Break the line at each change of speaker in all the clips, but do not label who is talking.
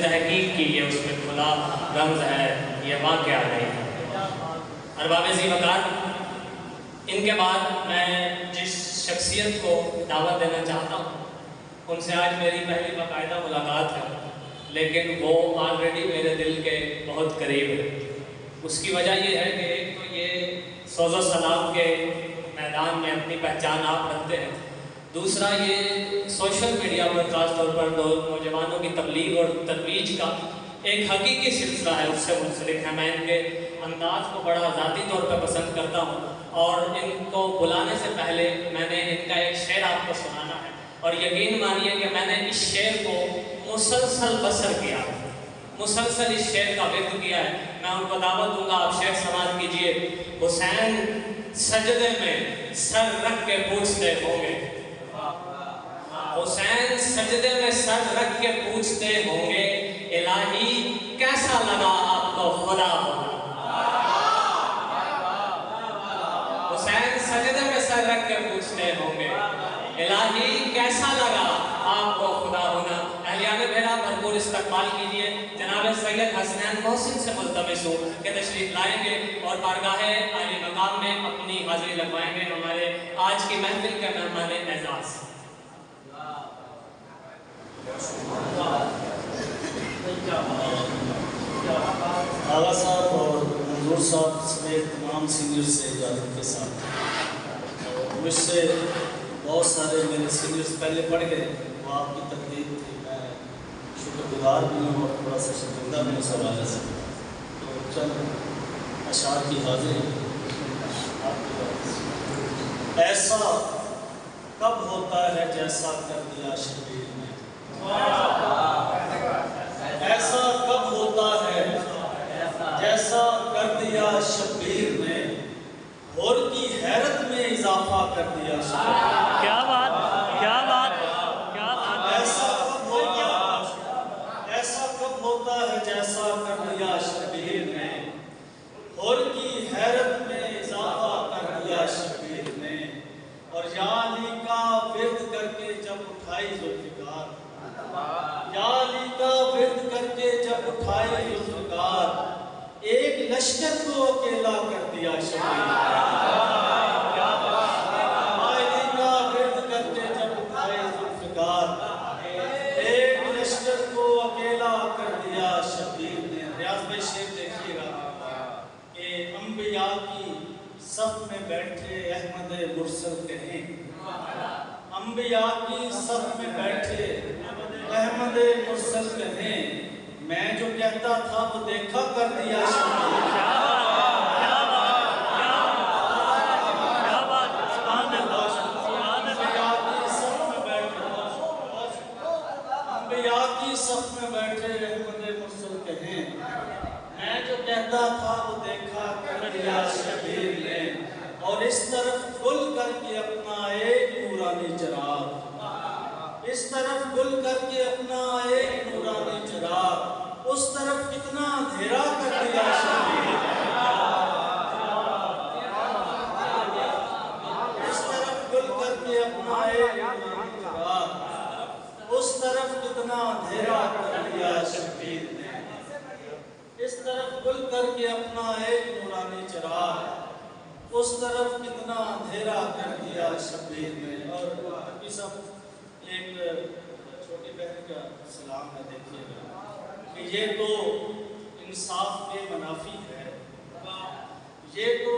تحقیق کی یہ اس میں کھلا رمز ہے، یہ واقعہ نہیں ہے۔ ارباب ذی وقار، ان کے بعد میں جس شخصیت کو دعوت دینا چاہتا ہوں ان سے آج میری پہلی باقاعدہ ملاقات ہے، لیکن وہ آلریڈی میرے دل کے بہت قریب ہے۔ اس کی وجہ یہ ہے کہ ایک تو یہ سوز و سلام کے میدان میں اپنی پہچان آپ رکھتے ہیں، دوسرا یہ سوشل میڈیا پر خاص طور پر نوجوانوں کی تبلیغ اور ترویج کا ایک حقیقی سلسلہ ہے، اس سے منسلک ہے۔ میں ان کے انداز کو بڑا ذاتی طور پر پسند کرتا ہوں، اور ان کو بلانے سے پہلے میں نے ان کا ایک شعر آپ کو سنانا ہے، اور یقین مانیے کہ میں نے اس شعر کو مسلسل بسر کیا، مسلسل اس شعر کا ورد کیا ہے۔ میں ان کو دعوت دوں گا، آپ شعر سماعت کیجئے۔ حسین سجدے میں سر رکھ کے پوچھتے ہوں گے، حسین سجدے میں سر رکھ کے پوچھتے ہوں گے، الہی کیسا لگا آپ کو خدا ہونا۔ حسین سجدے میں سر رکھ کے پوچھتے ہوں گے، الہی کیسا لگا آپ کو خدا ہونا۔ اہلیان بھیڑا بھرپور استقبال کیجئے۔ جناب سید حسنین محسن سے ملتمس ہوں کہ تشریف لائیں گے اور بارگاہ عالی مقام میں اپنی حاضری لگوائیں گے ہمارے آج کی محفل کے مہمان اعزاز۔
آغا صاحب اور منظور صاحب سمیت تمام سینئر سے اجازت کے ساتھ، مجھ سے بہت سارے میرے سینئرز پہلے پڑھ گئے، وہ آپ کی تقدیر تھی، میں شکر گزار بھی ہوں اور تھوڑا سا شرمندہ بھی اس حوالے سے۔ تو چند اشعار کی حاضری آپ کے پاس۔ ایسا کب ہوتا ہے جیسا کر دیا شبیر نے، ایسا کب ہوتا ہے جیسا کر دیا شبیر نے، اور کی حیرت میں اضافہ کر دیا شبیر نے۔
کیا بات، کیا بات، کیا بات۔
ایسا کب ہوتا ہے جیسا کر دیا شبیر نے، اور کی حیرت میں اضافہ کر دیا شبیر نے، اور یا علی کا ورد کر کے جب اٹھائی ذوالفقار، یا علی کا ورد کر کے جب اٹھائی ذوالفقار، ایک لشکر کو اکیلا کر دیا شبیر نے۔ علی کا ورد کر کے جب اٹھائی ذوالفقار، ایک لشکر کو اکیلا کر دیا شبیر نے۔ ریاض بھائی شعر دیکھیے گا کہ انبیاء کی صف میں بیٹھے احمد مرسل کہیں، انبیاء کی صف میں بیٹھے احمد مرسل کہیں، میں جو کہتا تھا وہ دیکھا کر دیا شبیر نے۔ انبیاء کی صف میں بیٹھے احمد مرسل کہیں، میں جو کہتا تھا وہ دیکھا کر دیا شبیر نے، اور اس طرف گل کر کے اپنا ایک نورانی چراغ، اس طرف گل کر کے اپنا ایک نورانی چراغ، اس طرف کتنا اندھیرا کر دیا شبیر نے۔ اس طرف گل کر کے اپنا ایک نورانی چراغ، اس طرف کتنا اندھیرا کر دیا شبیر نے۔ اس طرف گل کر کے اپنا ایک نورانی چراغ، اس طرف کتنا اندھیرا کر دیا شبیر نے۔ اور حبیب صاحب ایک چھوٹی بہن کا سلام ہے، دیکھیے گا کہ یہ تو انصاف کے منافی ہے، یہ تو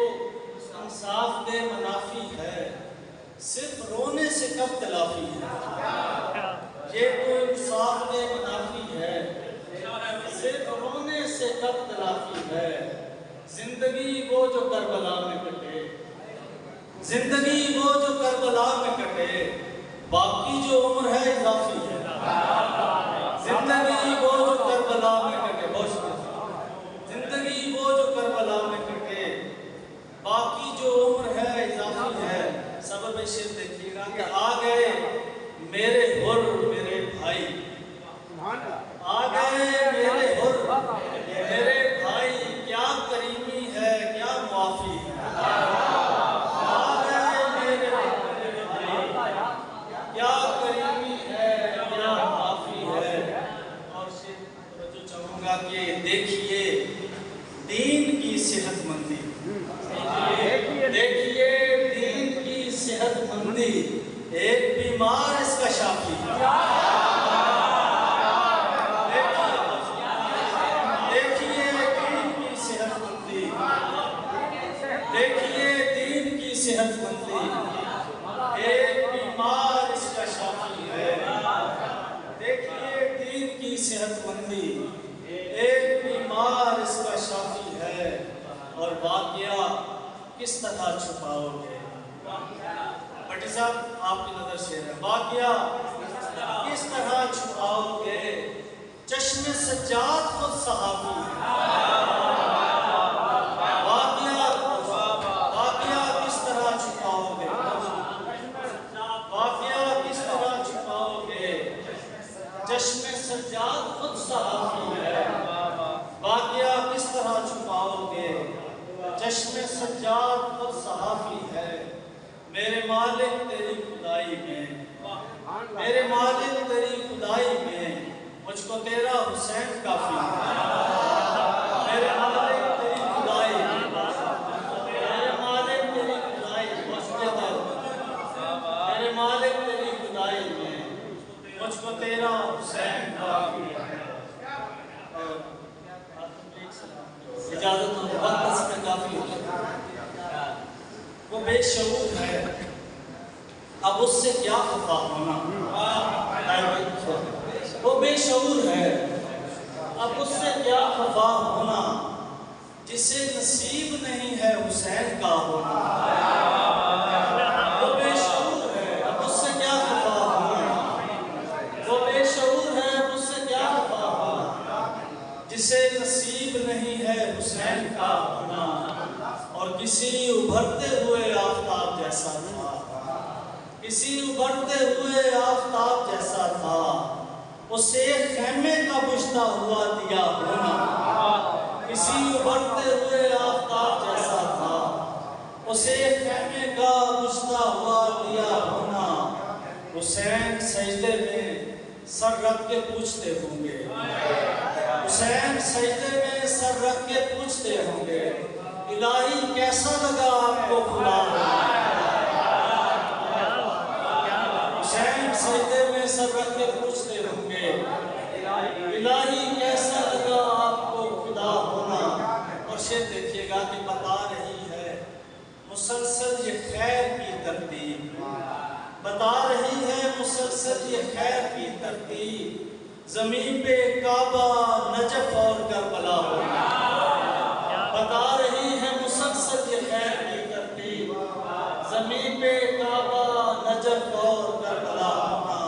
انصاف کے منافی ہے، صرف رونے سے کب تلافی ہے۔ یہ تو انصاف کے منافی ہے، صرف رونے سے کب تلافی ہے۔ زندگی وہ جو کربلا میں کٹے، زندگی وہ جو کربلا میں کٹے، باقی جو عمر ہے اضافی ہے۔ زندگی وہ جو کربلا میں کٹے، زندگی وہ جو کربلا میں کٹے، باقی جو عمر ہے اضافی ہے۔ سبب شعر دیکھیے گا کہ آ گئے میرے حر میرے بھائی، آ گئے میرے حر میرے بھائی، کیا کریمی ہے کیا معافی ہے۔ آ گئے میرے بھائی، کیا کریمی ہے کیا معافی ہے۔ کہوں گا کہ دیکھیے دین کی صحت مندی، دیکھیے دین کی صحت مندی، ایک بیمار اس کا شافی، دیکھیے دین کی صحت مندی، دیکھیے دین کی صحت مندی، ایک بیمار اس کا شافی ہے، دیکھیے دین کی صحت مندی، ایک بیمار اس کا شافی ہے، اور واقعہ کس طرح چھپاؤ گے؟ بھٹی صاحب آپ کی نظر سے ہے، واقعہ کس طرح چھپاؤ گے؟ چشم سجاد خود صحابی ہے، واقعہ کس طرح چھپاؤ گے؟ واقعہ کس طرح چھپاؤ گے؟ چشم سجاد خود صحابی ہے، واقعہ کس طرح چھپاؤ گے؟ چشم سجاد خود صحافی ہے، میرے مالک تیری خدائی میں، میرے مالک تیری خدائی میں مجھ کو تیرا حسین کافی ہے، میرے مالک تیری خدائی میں، میرے مالک تیری خدائی میں، میرے مالک تیری خدائی میں مجھ کو تیرا حسین کافی ہے۔ اجازت ہو وقت اس میں کافی ہوتا، وہ بے شعور ہے، اب اس سے کیا خفا ہونا، وہ بے شعور ہے، اب اس سے کیا خفا ہونا، جسے نصیب نہیں ہے حسین کا ہونا، وہ بے شعور ہے، اب اس سے کیا خفا ہونا، وہ بے شعور ہے، اب اس سے کیا خفا ہونا، جسے نصیب نہیں ہے حسین کا ہونا، اور کسی ابھرتے ہوئے آفتاب جیسا تھا، کسی ابھرتے ہوئے آفتاب جیسا تھا، اسے خیمے کا بجھتا ہوا دیا ہونا، کسی ابھرتے ہوئے آفتاب جیسا تھا، اسے خیمے کا بجھتا ہوا دیا ہونا، حسین سجدے میں سر رکھ کے پوچھتے ہوں گے، حسین سجدے میں سر رکھ کے پوچھتے ہوں گے، الہی کیسا لگا آپ کو خدا ہونا، حسین سجدے میں سر رکھ کے پوچھتے ہوں گے، الہی کیسا لگا آپ کو خدا ہونا، اور شعر دیکھیے گا کہ بتا رہی ہے مسلسل یہ خیر کی ترتیب، بتا رہی ہے مسلسل یہ خیر کی ترتیب، زمین پہ کعبہ نجف اور کربلا ہونا، بتا رہی ہے مسلسل یہ خیر کی ترتیب، زمین پہ کعبہ نجف اور کربلا ہونا،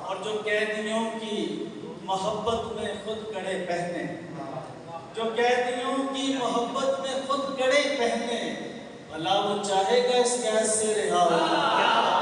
اور جو قیدیوں کی محبت میں خود کڑے پہنے، جو قیدیوں کی محبت میں خود کڑے پہنے، بھلا وہ چاہے گا اس قید سے رہا ہونا،